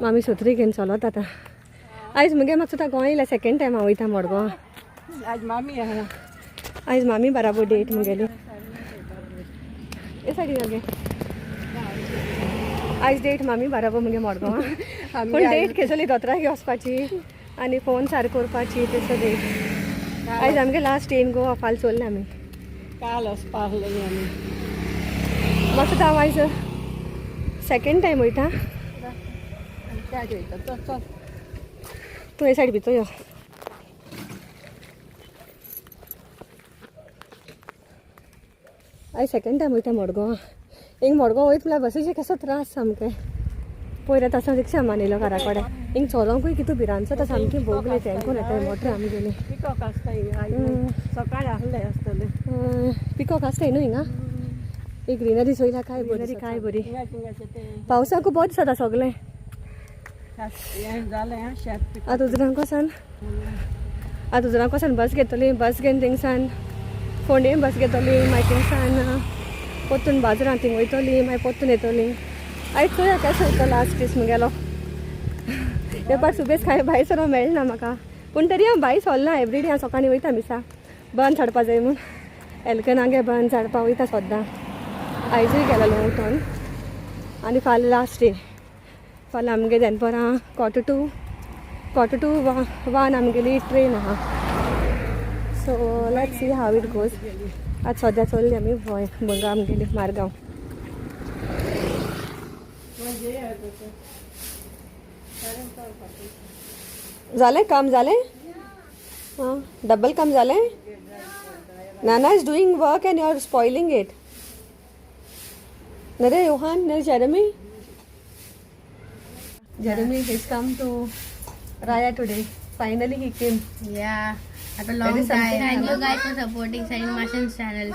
मामी सुत्री घेवन चलत आतां आयज मुगे म्हाका सुद्दां गोंय येयला सेकेंड टायम हांव वयता मडगांव आज मामी आहा आयज मामी बराबर डेट मुगेली हे सायडीन गे आयज डेट मामी बराबर मुगे मडगांव पूण डेट केसली दोतोराक वचपाची आनी फोन सारको करपाची तेसो डेट आयज आमगे लास्ट ट्रेन गोवा फाल चोरले आमी काल वचपा आसलेली आमी म्हाका सुद्दां हांव आयज सेकेंड टायम वयता काय वयता चल चल तूं हे सायड भितर यो आयज सेकेंड टायम वयता मडगांव हिंग मडगांव वयता म्हळ्यार बसीचे कसो त्रास सामके पयर आतां आसा रिक्षा मानिलो घरा कडेन हिंग चलोंकूय कितू भिरांचो आतां सामकी भोगले तेंकून येता मोटरी आमी गेली पिकॉक आसता सकाळी आसले आसतले पिकॉक आसता न्हू हिंगा एक ग्रीनरी चोयला काय बरी पावसाकू बोट दिसता सगलें जालें शेत आतां उजरांकोसान बस घेतली बस घेवन थिंगसान फोंडें बस घेतली मागीर थिंगसान पोत्तून बाजारांत थिंग वयतली मागीर पोत्तून येतली आयज चोया केसो वयतो लास्ट दीस मुगेलो हे पाट सुबेज खाय भायर सरो मेळना म्हाका पूण तरी हांव भायर सोलना एवरीडे हांव सकाळीं वयता मिसा बंद हाडपा जाय म्हूण एलकनागे बंद हाडपा वयता सोद्दां आयजूय गेलोलो उठोन आनी फाल्यां लास्ट डे फाल्यां आमगे दनपारां क्वॉर्टर टू वन आमगेली ट्रेन आहा so let's see how it goes आज सद्या चल्ली आमी गोंय बंगा आमगेली मारगांव जालें काम जालें हां डबल काम जालें Nana is doing work and you are spoiling it नरे योहान नरे Jeremy has come to Raya today. Finally he came. Yeah, after a long time. Thank you guys for supporting Sain Mashan's channel.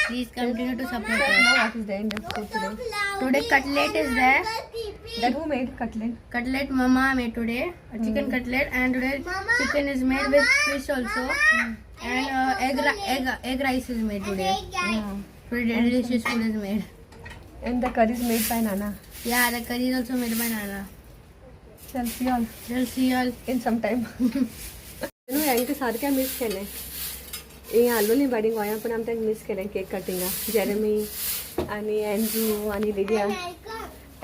Please continue to support us. Now what is there in the food today? Today cutlet is there. That who made cutlet? Cutlet mama made today. A chicken cutlet, and today chicken is made with fish also. And egg rice is made today. Today delicious food is made. And the curry is made by Nana. Yeah, the curry is also made by Nana. Shall see all. We'll see you all in some time. न्हू हांवें सारकें miss केलें हिंग आसलोली बाडी गोंया पूण हांवें तांकां miss केलें केक कटिंगा जेरेमी आनी एंड्रू आनी Lydia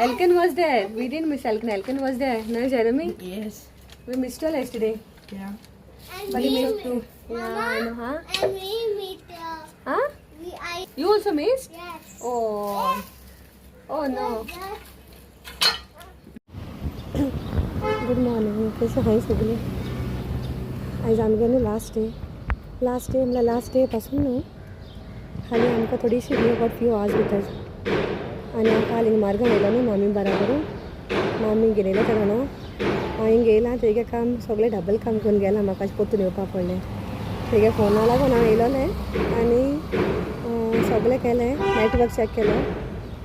Elkan was there we didn't miss Elkan was there no Jeremy Yes. We missed her yesterday Yeah. but he missed too yeah I know huh And we meet huh you also missed yes. oh no good morning कैसे हाय सगळे आयज आमगे न्हू last day म्हणल्यार last day पासून न्हू हालीं आमकां थोडीशी न्यू गॉट फ्यू आवर्स भितर आनी हांव काल हिंग मार्गांव येयलो न्हू मामी बराबर मामी गेलेलो तेन्ना न्हू हांव हिंग येयलां तेगे काम सगळें डबल काम करून गेलां म्हाका पोत्तून येवपा पडलें तेगे फोना लागून हांव येयलोलें आनी सगळें केलें नेटवर्क चॅक केलो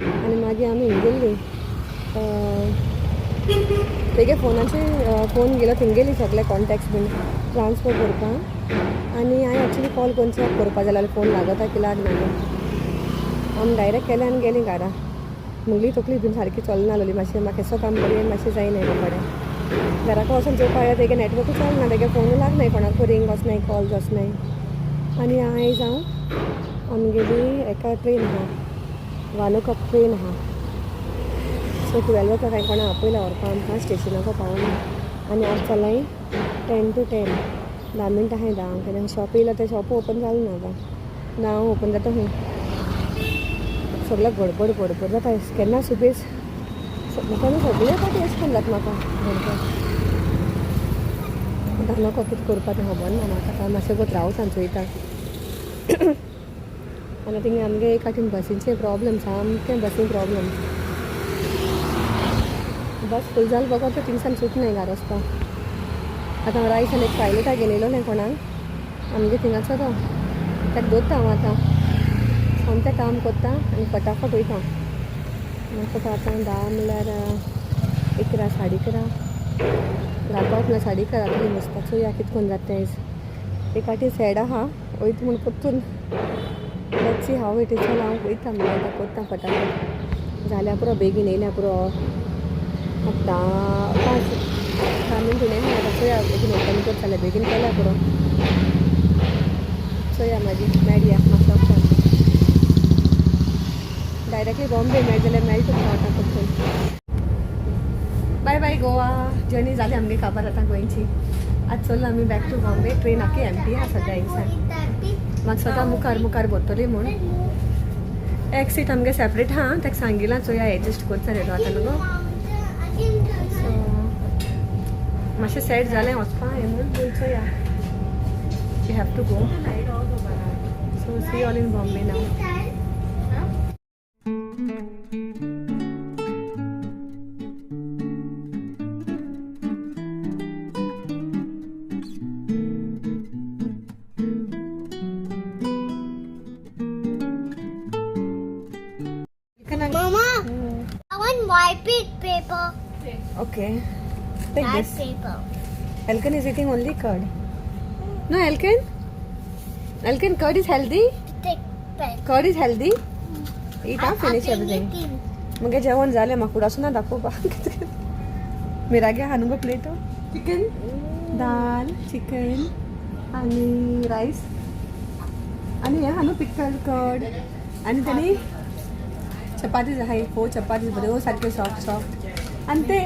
आनी मागीर आमी हिंग गेल्लीं तेगे फोनाचेर फोन गेलो थिंग गेली सगळे कॉन्टॅक्ट्स बीन ट्रान्सफर करपाक आनी हांवें एक्चुली कॉल कोण चॅक करपा जाल्यार फोन लागता की लागना आमी डायरेक्ट केलें आनी गेलीं घरा मुगली तकली बीन सारकी चलना आसलोली मातशें म्हाका केसो काम करून मातशें जायना हें कडेन घराक वचून चोवपा येता तेगे नेटवर्कूय चलना तेगे फोनूय लागनाय कोणाकूय रिंग वचनाय कॉल्स वचनाय आनी आयज हांव आमगेली एका ट्रेन आहा वालोकप ट्रेन आहा सो 12 o'clock हांवें कोणा आपयला व्हरपा आमकां स्टेशनाको पावना आनी आज चलाय 10 to 10 10 मिनटां आहाय 10 कित्याक शॉप येयला तें शॉप ओपन जालें ना आतां 9 ओपन जाता खंय सगळ्याक गडबड जाता केन्ना सुबेज म्हाका न्हू सगळे फावटी अशें करून जाता म्हाका आतां नाका कितें करपा तें खबर ना म्हाका आतां मातशें गोत रावता चोयता आनी थिंगा आमगे एक फावटीन बसींचे प्रॉब्लम सामकें बसीन प्रॉब्लम बस फूल जाल बघा तर थिंगसान सुट नाही घरा वचपाक आतां रायसान एक पायलटा गेलेलो न्ही कोणाक आमगे थिंगाचो तो ताका दोत्ता हांव आतां सोमतें काम कोत्ता आनी फटाफट वयता म्हाका आतां 10 म्हणल्यार 11 11:30 घालपाक म्हणल्यार 11:30 जातली नुस्ता चोया कितें करून जाता तें आयज एक फावटी सॅड आहा वयता म्हूण पोत्तून let's see how it is हांव वयता म्हणल्यार आतां कोत्ता फटाफट जाल्यार पुरो बेगीन येयल्या पुरो आता 5 मिनट नाही आता चोया बेगीन ओपन करताले बेगीन केल्या पुरो चोया मागीर मेळया म्हाका डायरेक्टली बॉम्बे मेळ जाल्यार मेळटा आतां पटकन बाय बाय गोवा जर्नी जाली आमगे काबार आतां गोंयची आज चल्लो आमी बॅक टू बॉम्बे ट्रेन आख्खी एमटी आहा सद्या दिसान म्हाका स्वता मुखार मुखार भरतली म्हूण एक सीट आमगे सेपरेट आहा ताका सांगिलां चोया एडजस्ट करता रे आतां न्हू गो सो मातशें सेट जालें वचपा हें म्हणून चोया we have to go so see all in Bombay नाव Mama, I want white paper. Okay. Take That this. paper. Elkin is eating only curd. No, Elkin? Elkin, curd is healthy? Take pen. Curd is healthy? Eat up, finish everything. मग जेवण झाले मग पुढासून ना दाखव बा मेरा घ्या हानू गो प्लेट चिकन दाल chicken आणि राईस आणि हे हानू पिकल कर्ड आणि त्याने चपातीज आहे हो चपातीज बरे हो सारखे सॉफ्ट सॉफ्ट आणि ते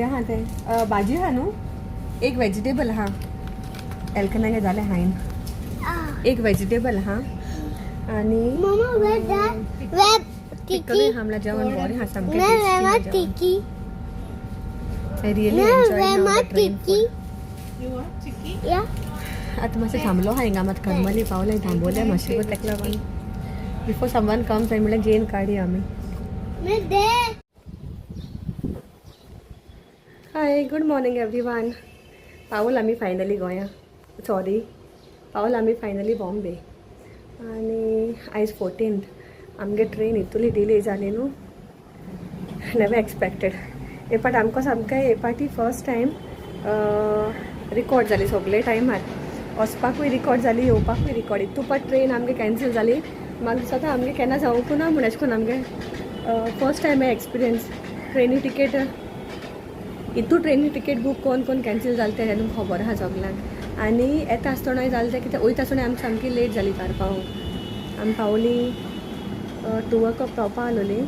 हां ते भाजी हा न्हू एक व्हेजिटेबल हा एलकनागे झाले हायन Ah. एक व्हेजिटेबल हा आणि Mama, where that? Where pickle tiki? हमला जेवण बरे हा सामके Where my tiki? I really Where enjoyed now my the train tiki? food. Yeah. आता मातशें थांबलो हा हिंगा मात करमली पावलें थांबवलें मातशें गो तेका लागून बिफोर समवन कम्स हांवें म्हणलें जेन काडी आमी मैं there. Hi good morning everyone पावल आमी फायनली गोंया सॉरी पावल आमी फायनली बॉम्बे आनी आयज 14th आमगे ट्रेन इतुली डिले जाली न्हू नेवर एक्सपेक्टेड हे पाट आमकां सामकें हे पाटी फर्स्ट टायम रिकॉर्ड जाली सगळे टायमार वचपाकूय रिकॉर्ड जाली येवपाकूय रिकॉर्ड इतू पाट ट्रेन आमगे कॅन्सल जाली म्हाका स्वता आमगे केन्ना जावंकू ना म्हण अशें करून आमगे फर्स्ट टायम हे एक्सपिरियन्स ट्रेनी टिकेट इतू ट्रेनी टिकेट बूक कोण कॅन्सल जालें तें न्हू खबर आहा सगल्यांक आनी येता आसतनाय जालें तें कित्याक वयता आसतना आमची सामकी लेट जाली कार पावूंक आमी पावली 2 o'clock पावपा आसलोली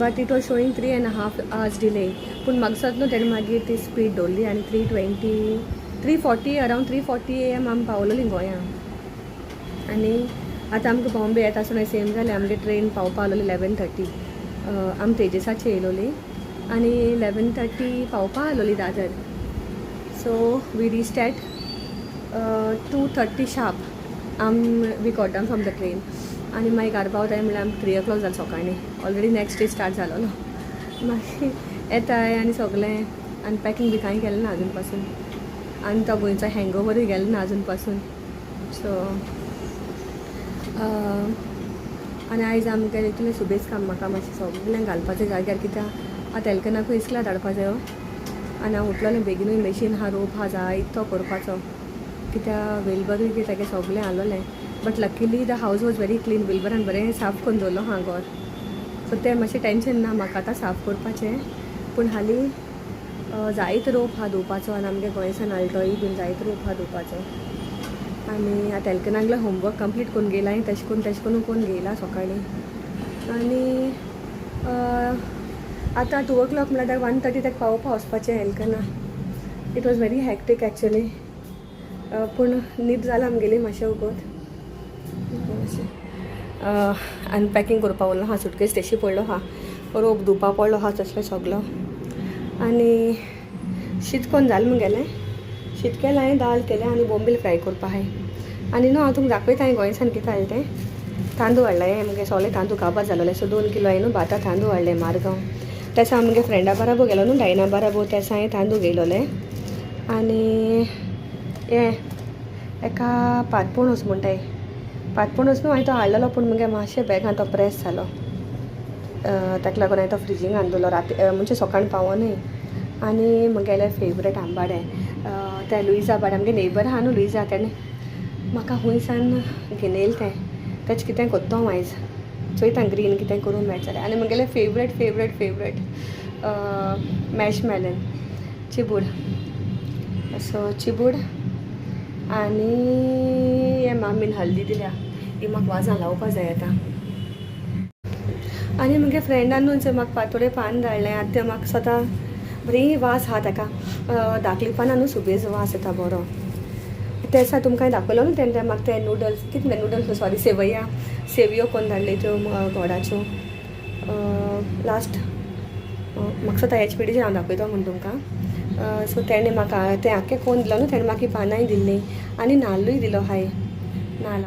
but it was showing 3.5 hours delay पूण म्हाका दिसता न्हू तेणें मागीर ती स्पीड दवरली आनी 3:40 अरावंड 3:40 AM आमी पावलोली गोंया आनी आतां आमकां बॉम्बे येता आसतना सेम जालें आमगे ट्रेन पावपा आसलोली 11:30 आमी तेजेसाची येयलोली आनी 11:30 पावपा आसलोली Dadar so we reached at 2:30 sharp we got down from the train आनी मागीर घरा पावताय म्हणल्यार आमकां 3 o'clock जालें सकाळीं ऑलरेडी नेक्स्ट डे स्टार्ट जालो मागीर येताय आनी सगळें अनपॅकींग बी कांय केलें ना अजून पासून आनी तो गोंयचो हँगओवरूय गेलो ना अजून पासून सो आनी आयज आमकां इतलें सुबेज काम म्हाका मातशें सगळें घालपाचें जाग्यार कित्याक आतां एलकनाकूय इस्ला धाडपाचें आनी हांव उठलोलें बेगीनूय मशीन हा रोप हा जाय तो करपाचो कित्याक वेलबरूय बी तेगे सगळें आसलोलें but luckily the house was very clean वेलबरान बरें साफ करून दवरलो हा घर सो तें मातशें टेंशन ना म्हाका आतां साफ करपाचें पूण हालीं जायतो रोप हा धुवपाचो आनी आमगे गोंयसान आल्टोय बीन जायतो रोप हा धुवपाचो आनी आतां एलकनागलो होमवर्क कंप्लीट करून गेला हांवें तेशें करून करून घेयला सकाळीं आनी आतां 2 o'clock म्हणल्यार 1:30 ताका पावोवपा वचपाचें एलकना इट वॉज व्हेरी हॅक्टीक एक्चुली पूण न्हीद जालां आमगेली मातशें वगत अनपॅकींग करपा उरलो हा सुटकेस तेशी पडलो हा रोप धुवपा पडलो हा तसलें सगलो आनी शीत कोन्न जालें म्हगेलें शीत केलें हांवें दाल केलें आनी बोंबील फ्राय करपा आहाय आनी न्हू हांव तुमकां दाखयता हांवें गोंयसान कितें जालें तें तांदूळ हाडले म्हगे सगळे तांदूळ काबार जालोले सो 2 किलो हांवें न्हू भातां तांदूळ हाडले मारगांव तेसा म्हगे फ्रेंडा बाराबो गेलो न्हू डायना बाराबो तेसा हांवें तांदूळ घेयलोले आनी हें एका पातपणूस म्हणटाय पातपणूस न्हू हांवें तो हाडलेलो पूण म्हगे मातशें बॅगान तो प्रेस जालो ताका लागून हांवें तो फ्रिजीन घालून राती म्हणजे सकाळीं पावोनूय आनी म्हगेलें फेवरेट आंबाडे तें लुइजा बाट आमगे नेबर आहा न्हू लुइजा तेणें म्हाका हुंयसान घेवन तें तेजें कितें कोत्तो हांव आयज चोयता ग्रीन कितें करूं मेळटा जाल्यार आनी म्हगेलें फेवरेट मॅशमेलन चिबूड सो चिबूड आनी हे मामीन हल्दी दिल्या ही म्हाका वाजां लावपा जाय आतां आनी म्हगे फ्रेंडानूच म्हाका पातोळें पान धाडलें आतां तें म्हाका स्वता बरी वास आहा ताका धाकली पानां सुबेज वास येता बरो ते दिसा तुमकां दाखयलो न्हू तेन्ना म्हाका ते नूडल्स कितें नूडल्स सॉरी सेवयो कोण धाडले त्यो गोडाच्यो लास्ट म्हाका स्वता HPDचेर हांव दाखयतो म्हण तुमकां सो तेणें म्हाका तें आख्खें कोण दिलो न्हू तेणें म्हाका पानांय दिल्लीं आनी नाल्लूय दिलो हाय नाल्ल